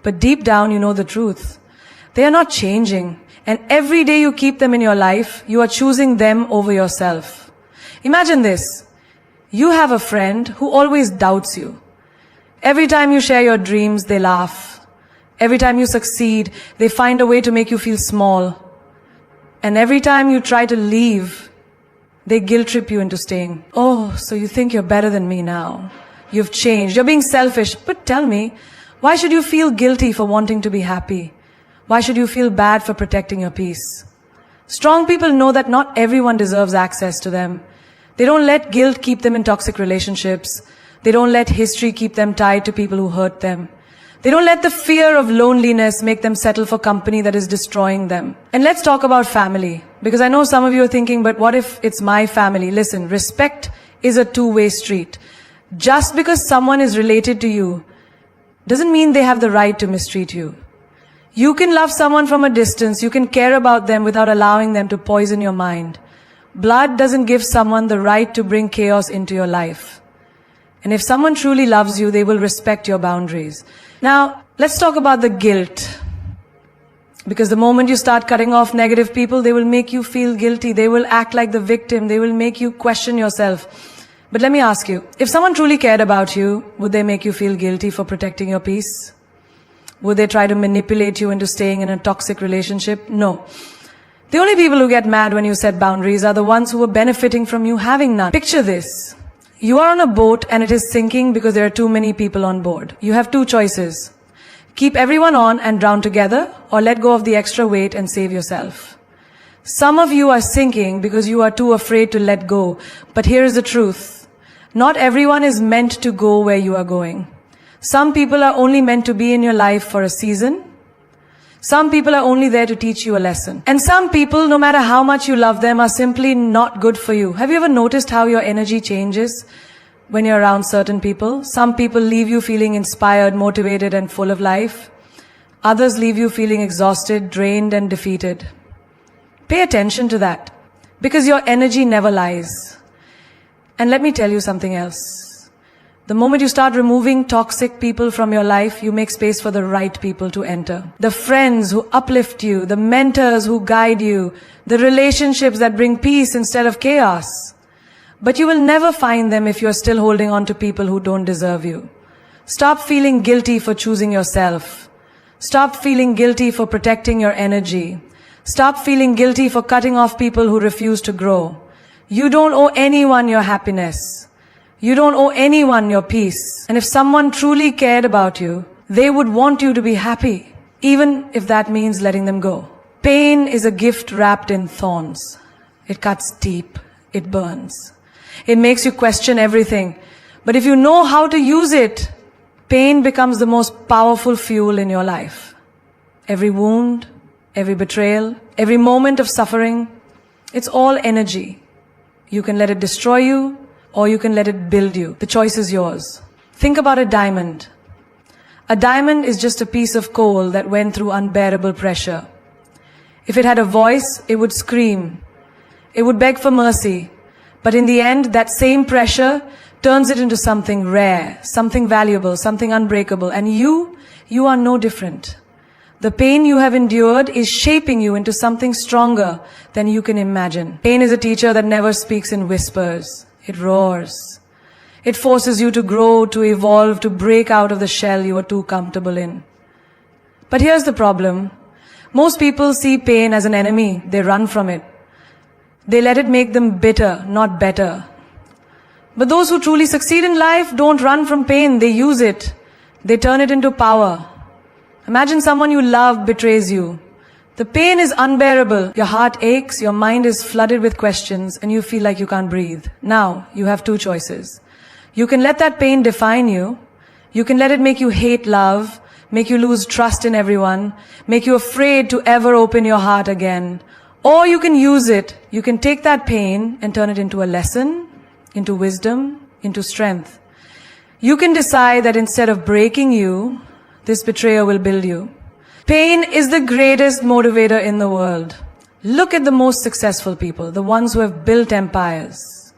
But deep down, you know the truth. They are not changing. And every day you keep them in your life, you are choosing them over yourself. Imagine this. You have a friend who always doubts you. Every time you share your dreams, they laugh. Every time you succeed, they find a way to make you feel small. And every time you try to leave, they guilt trip you into staying. Oh, so you think you're better than me now. You've changed. You're being selfish. But tell me, why should you feel guilty for wanting to be happy? Why should you feel bad for protecting your peace? Strong people know that not everyone deserves access to them. They don't let guilt keep them in toxic relationships. They don't let history keep them tied to people who hurt them. They don't let the fear of loneliness make them settle for company that is destroying them. And let's talk about family. Because I know some of you are thinking, but what if it's my family? Listen, respect is a two-way street. Just because someone is related to you doesn't mean they have the right to mistreat you. You can love someone from a distance. You can care about them without allowing them to poison your mind. Blood doesn't give someone the right to bring chaos into your life. And if someone truly loves you, they will respect your boundaries. Now, let's talk about the guilt. Because the moment you start cutting off negative people, they will make you feel guilty. They will act like the victim. They will make you question yourself. But let me ask you, if someone truly cared about you, would they make you feel guilty for protecting your peace? Would they try to manipulate you into staying in a toxic relationship? No. The only people who get mad when you set boundaries are the ones who are benefiting from you having none. Picture this. You are on a boat and it is sinking because there are too many people on board. You have two choices. Keep everyone on and drown together, or let go of the extra weight and save yourself. Some of you are sinking because you are too afraid to let go. But here is the truth. Not everyone is meant to go where you are going. Some people are only meant to be in your life for a season. Some people are only there to teach you a lesson. And some people, no matter how much you love them, are simply not good for you. Have you ever noticed how your energy changes when you're around certain people? Some people leave you feeling inspired, motivated, and full of life. Others leave you feeling exhausted, drained, and defeated. Pay attention to that, because your energy never lies. And let me tell you something else. The moment you start removing toxic people from your life, you make space for the right people to enter. The friends who uplift you, the mentors who guide you, the relationships that bring peace instead of chaos. But you will never find them if you're still holding on to people who don't deserve you. Stop feeling guilty for choosing yourself. Stop feeling guilty for protecting your energy. Stop feeling guilty for cutting off people who refuse to grow. You don't owe anyone your happiness. You don't owe anyone your peace. And if someone truly cared about you, they would want you to be happy, even if that means letting them go. Pain is a gift wrapped in thorns. It cuts deep. It burns. It makes you question everything. But if you know how to use it, pain becomes the most powerful fuel in your life. Every wound, every betrayal, every moment of suffering, it's all energy. You can let it destroy you, or you can let it build you. The choice is yours. Think about a diamond. A diamond is just a piece of coal that went through unbearable pressure. If it had a voice, it would scream. It would beg for mercy. But in the end, that same pressure turns it into something rare, something valuable, something unbreakable. And you are no different. The pain you have endured is shaping you into something stronger than you can imagine. Pain is a teacher that never speaks in whispers. It roars. It forces you to grow, to evolve, to break out of the shell you are too comfortable in. But here's the problem. Most people see pain as an enemy. They run from it. They let it make them bitter, not better. But those who truly succeed in life don't run from pain. They use it. They turn it into power. Imagine someone you love betrays you. The pain is unbearable. Your heart aches, your mind is flooded with questions, and you feel like you can't breathe. Now, you have two choices. You can let that pain define you. You can let it make you hate love, make you lose trust in everyone, make you afraid to ever open your heart again. Or you can use it. You can take that pain and turn it into a lesson, into wisdom, into strength. You can decide that instead of breaking you, this betrayer will build you. Pain is the greatest motivator in the world. Look at the most successful people, the ones who have built empires,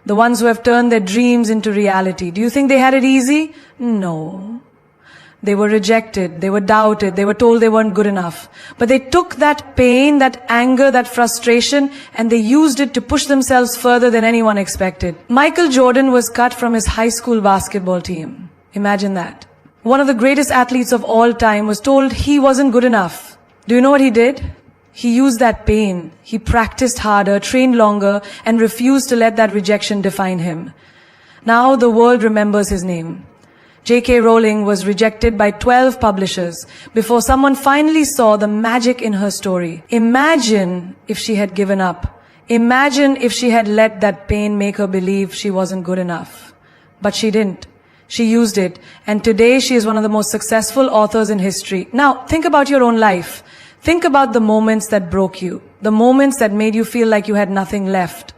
the ones who have turned their dreams into reality. Do you think they had it easy? No. They were rejected, they were doubted, they were told they weren't good enough. But they took that pain, that anger, that frustration, and they used it to push themselves further than anyone expected. Michael Jordan was cut from his high school basketball team. Imagine that. One of the greatest athletes of all time was told he wasn't good enough. Do you know what he did? He used that pain. He practiced harder, trained longer, and refused to let that rejection define him. Now the world remembers his name. J.K. Rowling was rejected by 12 publishers before someone finally saw the magic in her story. Imagine if she had given up. Imagine if she had let that pain make her believe she wasn't good enough. But she didn't. She used it, and today she is one of the most successful authors in history. Now, think about your own life. Think about the moments that broke you, the moments that made you feel like you had nothing left.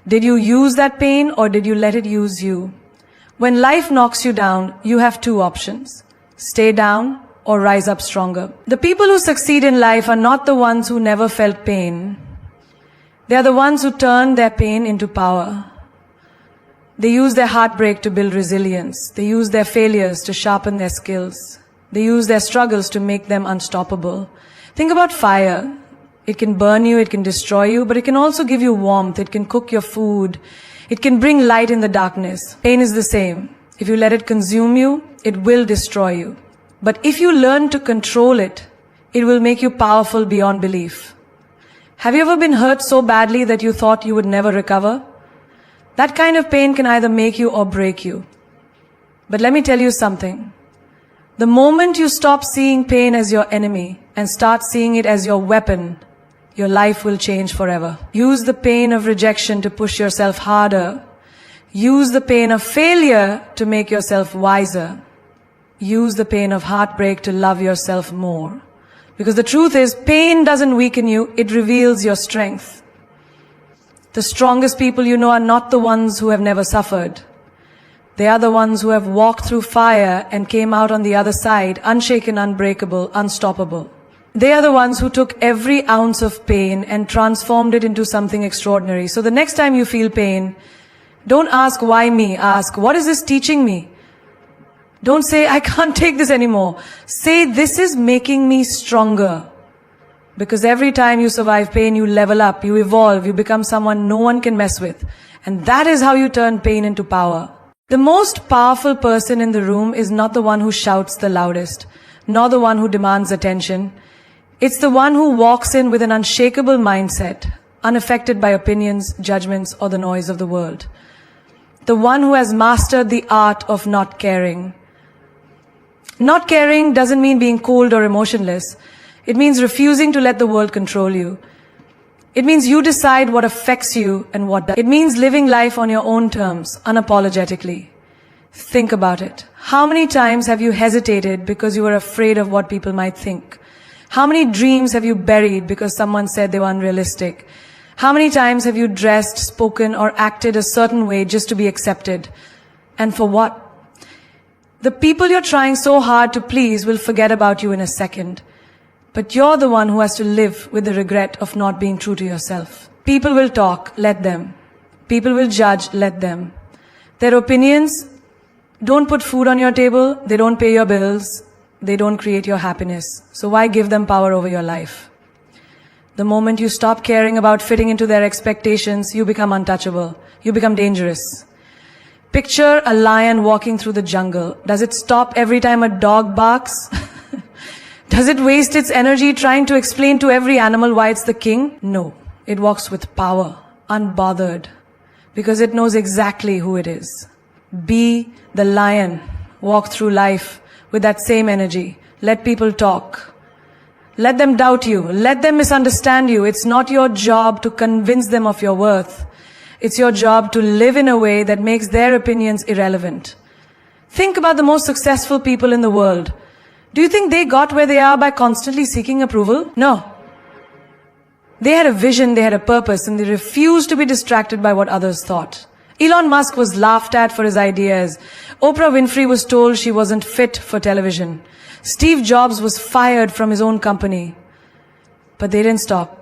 Did you use that pain, or did you let it use you? When life knocks you down, you have two options. Stay down or rise up stronger. The people who succeed in life are not the ones who never felt pain. They are the ones who turn their pain into power. They use their heartbreak to build resilience. They use their failures to sharpen their skills. They use their struggles to make them unstoppable. Think about fire. It can burn you, it can destroy you, but it can also give you warmth. It can cook your food. It can bring light in the darkness. Pain is the same. If you let it consume you, it will destroy you. But if you learn to control it, it will make you powerful beyond belief. Have you ever been hurt so badly that you thought you would never recover? That kind of pain can either make you or break you. But let me tell you something. The moment you stop seeing pain as your enemy and start seeing it as your weapon, your life will change forever. Use the pain of rejection to push yourself harder. Use the pain of failure to make yourself wiser. Use the pain of heartbreak to love yourself more. Because the truth is, pain doesn't weaken you, it reveals your strength. The strongest people you know are not the ones who have never suffered. They are the ones who have walked through fire and came out on the other side, unshaken, unbreakable, unstoppable. They are the ones who took every ounce of pain and transformed it into something extraordinary. So the next time you feel pain, don't ask why me, ask what is this teaching me? Don't say I can't take this anymore. Say this is making me stronger. Because every time you survive pain, you level up, you evolve, you become someone no one can mess with. And that is how you turn pain into power. The most powerful person in the room is not the one who shouts the loudest, nor the one who demands attention. It's the one who walks in with an unshakable mindset, unaffected by opinions, judgments, or the noise of the world. The one who has mastered the art of not caring. Not caring doesn't mean being cold or emotionless. It means refusing to let the world control you. It means you decide what affects you and what doesn't. It means living life on your own terms, unapologetically. Think about it. How many times have you hesitated because you were afraid of what people might think? How many dreams have you buried because someone said they were unrealistic? How many times have you dressed, spoken, or acted a certain way just to be accepted? And for what? The people you're trying so hard to please will forget about you in a second. But you're the one who has to live with the regret of not being true to yourself. People will talk, let them. People will judge, let them. Their opinions don't put food on your table, they don't pay your bills, they don't create your happiness. So why give them power over your life? The moment you stop caring about fitting into their expectations, you become untouchable. You become dangerous. Picture a lion walking through the jungle. Does it stop every time a dog barks? Does it waste its energy trying to explain to every animal why it's the king? No. It walks with power, unbothered, because it knows exactly who it is. Be the lion. Walk through life with that same energy. Let people talk. Let them doubt you. Let them misunderstand you. It's not your job to convince them of your worth. It's your job to live in a way that makes their opinions irrelevant. Think about the most successful people in the world. Do you think they got where they are by constantly seeking approval? No. They had a vision, they had a purpose, and they refused to be distracted by what others thought. Elon Musk was laughed at for his ideas. Oprah Winfrey was told she wasn't fit for television. Steve Jobs was fired from his own company. But they didn't stop.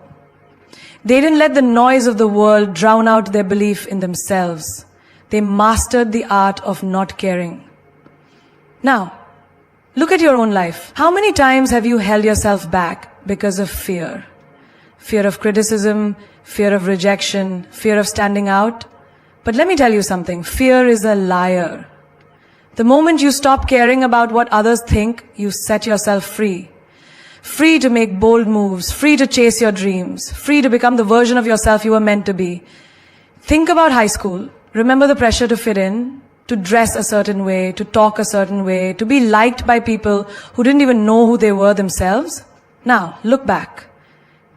They didn't let the noise of the world drown out their belief in themselves. They mastered the art of not caring. Now, Look at your own life. How many times have you held yourself back because of fear? Fear of criticism, fear of rejection, fear of standing out. But let me tell you something, fear is a liar. The moment you stop caring about what others think, you set yourself free. Free to make bold moves, free to chase your dreams, free to become the version of yourself you were meant to be. Think about high school. Remember the pressure to fit in, to dress a certain way, to talk a certain way, to be liked by people who didn't even know who they were themselves? Now, look back.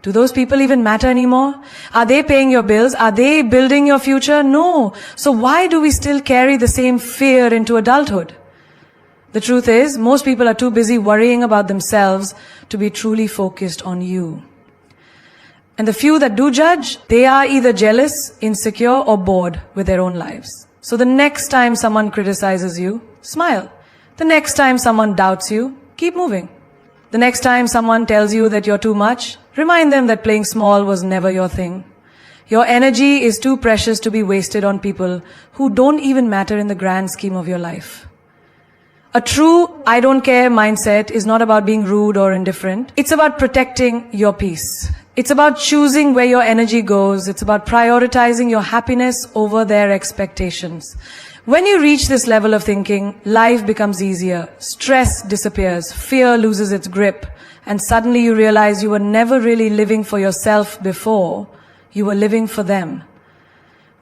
Do those people even matter anymore? Are they paying your bills? Are they building your future? No. So why do we still carry the same fear into adulthood? The truth is, most people are too busy worrying about themselves to be truly focused on you. And the few that do judge, they are either jealous, insecure, or bored with their own lives. So the next time someone criticizes you, smile. The next time someone doubts you, keep moving. The next time someone tells you that you're too much, remind them that playing small was never your thing. Your energy is too precious to be wasted on people who don't even matter in the grand scheme of your life. A true I don't care mindset is not about being rude or indifferent. It's about protecting your peace. It's about choosing where your energy goes. It's about prioritizing your happiness over their expectations. When you reach this level of thinking, life becomes easier, stress disappears, fear loses its grip, and suddenly you realize you were never really living for yourself before, you were living for them.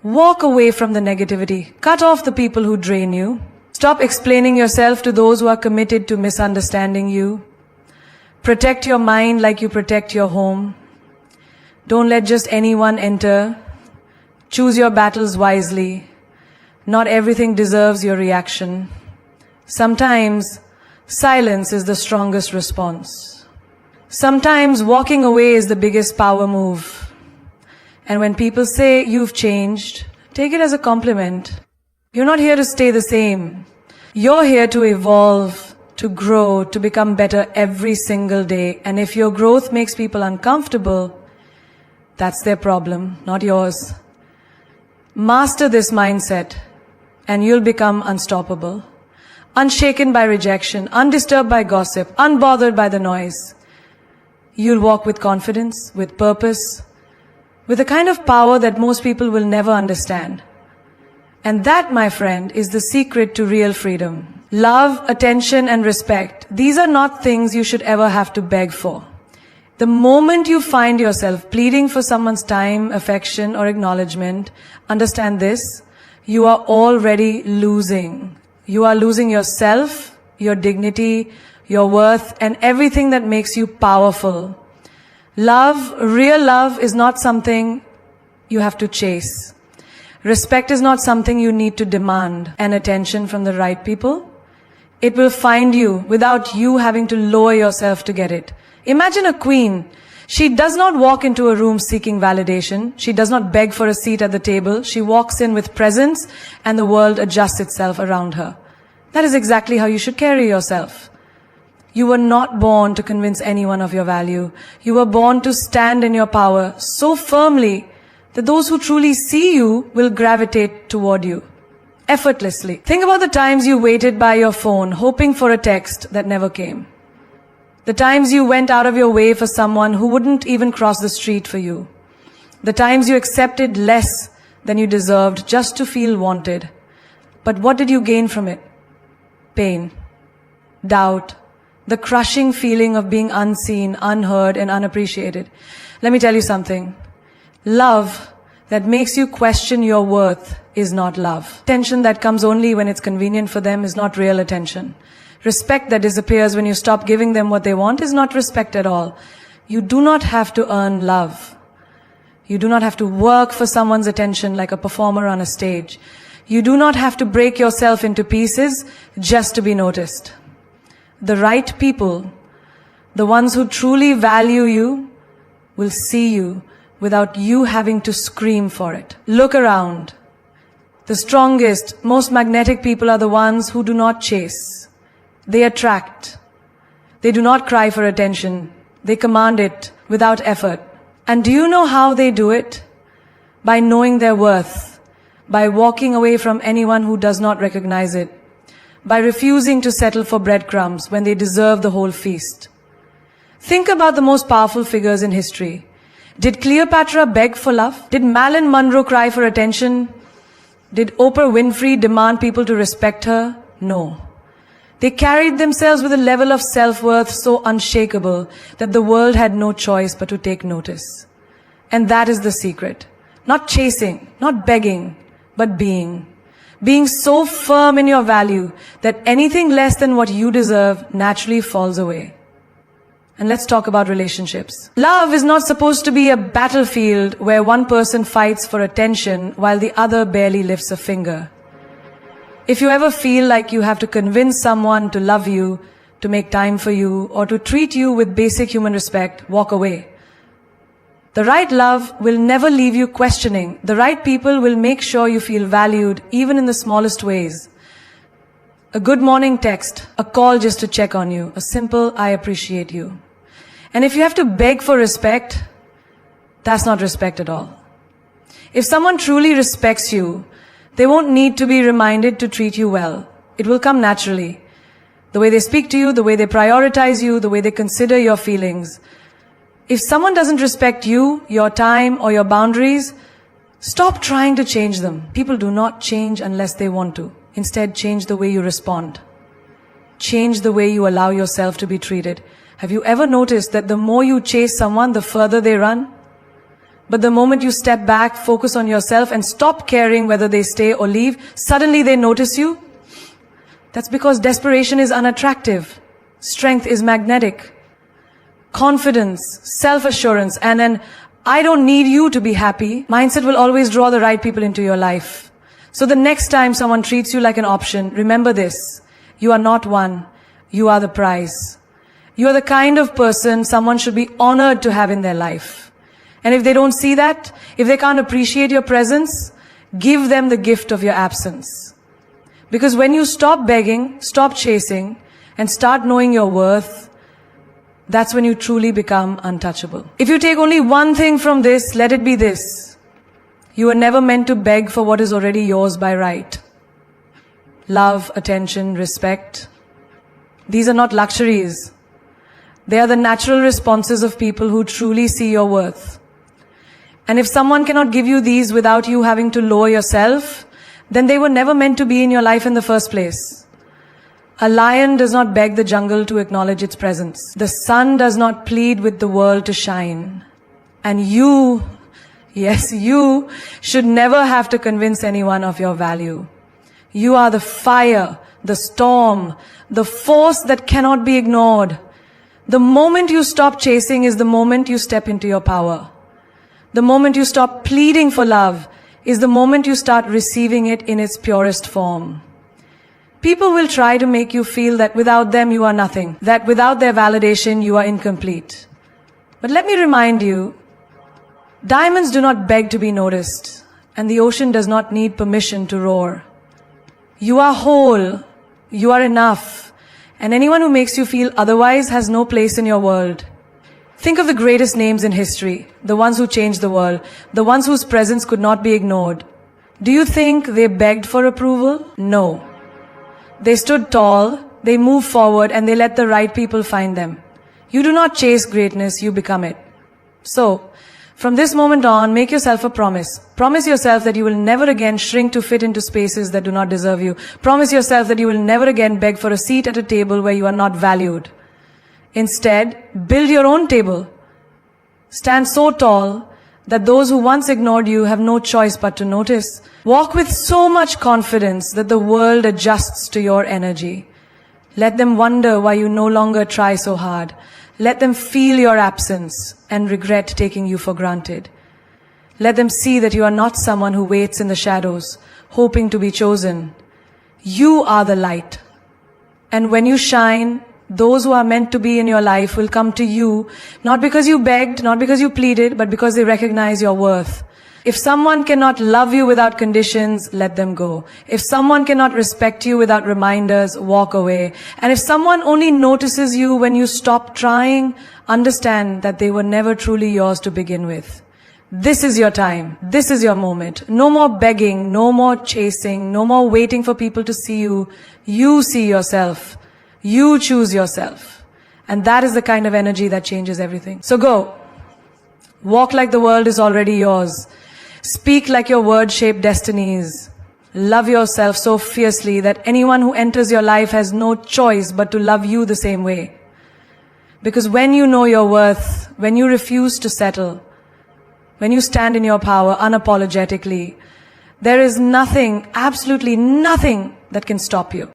Walk away from the negativity, cut off the people who drain you, stop explaining yourself to those who are committed to misunderstanding you, protect your mind like you protect your home, don't let just anyone enter, choose your battles wisely. Not everything deserves your reaction. Sometimes, silence is the strongest response. Sometimes, walking away is the biggest power move. And when people say you've changed, take it as a compliment. You're not here to stay the same. You're here to evolve, to grow, to become better every single day. And if your growth makes people uncomfortable, that's their problem, not yours. Master this mindset, and you'll become unstoppable. Unshaken by rejection, undisturbed by gossip, unbothered by the noise. You'll walk with confidence, with purpose, with a kind of power that most people will never understand. And that, my friend, is the secret to real freedom. Love, attention, and respect, these are not things you should ever have to beg for. The moment you find yourself pleading for someone's time, affection, or acknowledgement, understand this, you are already losing. You are losing yourself, your dignity, your worth, and everything that makes you powerful. Love, real love, is not something you have to chase. Respect is not something you need to demand, and attention from the right people. It will find you without you having to lower yourself to get it. Imagine a queen. She does not walk into a room seeking validation. She does not beg for a seat at the table. She walks in with presence, and the world adjusts itself around her. That is exactly how you should carry yourself. You were not born to convince anyone of your value. You were born to stand in your power so firmly that those who truly see you will gravitate toward you, effortlessly. Think about the times you waited by your phone, hoping for a text that never came. The times you went out of your way for someone who wouldn't even cross the street for you. The times you accepted less than you deserved just to feel wanted. But what did you gain from it? Pain, doubt, the crushing feeling of being unseen, unheard, and unappreciated. Let me tell you something. Love that makes you question your worth is not love. Attention that comes only when it's convenient for them is not real attention. Respect that disappears when you stop giving them what they want is not respect at all. You do not have to earn love. You do not have to work for someone's attention like a performer on a stage. You do not have to break yourself into pieces just to be noticed. The right people, the ones who truly value you, will see you without you having to scream for it. Look around. The strongest, most magnetic people are the ones who do not chase. They attract. They do not cry for attention. They command it without effort. And do you know how they do it? By knowing their worth. By walking away from anyone who does not recognize it. by refusing to settle for breadcrumbs when they deserve the whole feast. Think about the most powerful figures in history. Did Cleopatra beg for love? Did Marilyn Monroe cry for attention? Did Oprah Winfrey demand people to respect her? No. They carried themselves with a level of self-worth so unshakable that the world had no choice but to take notice. And that is the secret. Not chasing, not begging, but being. Being so firm in your value that anything less than what you deserve naturally falls away. And let's talk about relationships. Love is not supposed to be a battlefield where one person fights for attention while the other barely lifts a finger. If you ever feel like you have to convince someone to love you, to make time for you, or to treat you with basic human respect, walk away. The right love will never leave you questioning. The right people will make sure you feel valued, even in the smallest ways. A good morning text, a call just to check on you, a simple "I appreciate you." And if you have to beg for respect, that's not respect at all. If someone truly respects you, they won't need to be reminded to treat you well. It will come naturally. The way they speak to you, the way they prioritize you, the way they consider your feelings. If someone doesn't respect you, your time, or your boundaries, stop trying to change them. People do not change unless they want to. Instead, change the way you respond. Change the way you allow yourself to be treated. Have you ever noticed that the more you chase someone, the further they run? But the moment you step back, focus on yourself, and stop caring whether they stay or leave, suddenly they notice you? That's because desperation is unattractive. Strength is magnetic. Confidence, self-assurance, and an "I don't need you to be happy" mindset will always draw the right people into your life. So the next time someone treats you like an option, remember this. You are not one. You are the prize. You are the kind of person someone should be honored to have in their life. And if they don't see that, if they can't appreciate your presence, give them the gift of your absence. Because when you stop begging, stop chasing, and start knowing your worth, that's when you truly become untouchable. If you take only one thing from this, let it be this. You were never meant to beg for what is already yours by right. Love, attention, respect. These are not luxuries. They are the natural responses of people who truly see your worth. And if someone cannot give you these without you having to lower yourself, then they were never meant to be in your life in the first place. A lion does not beg the jungle to acknowledge its presence. The sun does not plead with the world to shine. And you, yes, you should never have to convince anyone of your value. You are the fire, the storm, the force that cannot be ignored. The moment you stop chasing is the moment you step into your power. The moment you stop pleading for love is the moment you start receiving it in its purest form. People will try to make you feel that without them you are nothing, that without their validation you are incomplete. But let me remind you, diamonds do not beg to be noticed, and the ocean does not need permission to roar. You are whole, you are enough, and anyone who makes you feel otherwise has no place in your world. Think of the greatest names in history, the ones who changed the world, the ones whose presence could not be ignored. Do you think they begged for approval? No. They stood tall, they moved forward, and they let the right people find them. You do not chase greatness, you become it. So, from this moment on, make yourself a promise. Promise yourself that you will never again shrink to fit into spaces that do not deserve you. Promise yourself that you will never again beg for a seat at a table where you are not valued. Instead, build your own table. Stand so tall that those who once ignored you have no choice but to notice. Walk with so much confidence that the world adjusts to your energy. Let them wonder why you no longer try so hard. Let them feel your absence and regret taking you for granted. Let them see that you are not someone who waits in the shadows, hoping to be chosen. You are the light. And when you shine, those who are meant to be in your life will come to you, not because you begged, not because you pleaded, but because they recognize your worth. If someone cannot love you without conditions, let them go. If someone cannot respect you without reminders, walk away. And if someone only notices you when you stop trying, understand that they were never truly yours to begin with. This is your time. This is your moment. No more begging, no more chasing, no more waiting for people to see you. You see yourself. You choose yourself. And that is the kind of energy that changes everything. So go. Walk like the world is already yours. Speak like your words shape destinies. Love yourself so fiercely that anyone who enters your life has no choice but to love you the same way. Because when you know your worth, when you refuse to settle, when you stand in your power unapologetically, there is nothing, absolutely nothing that can stop you.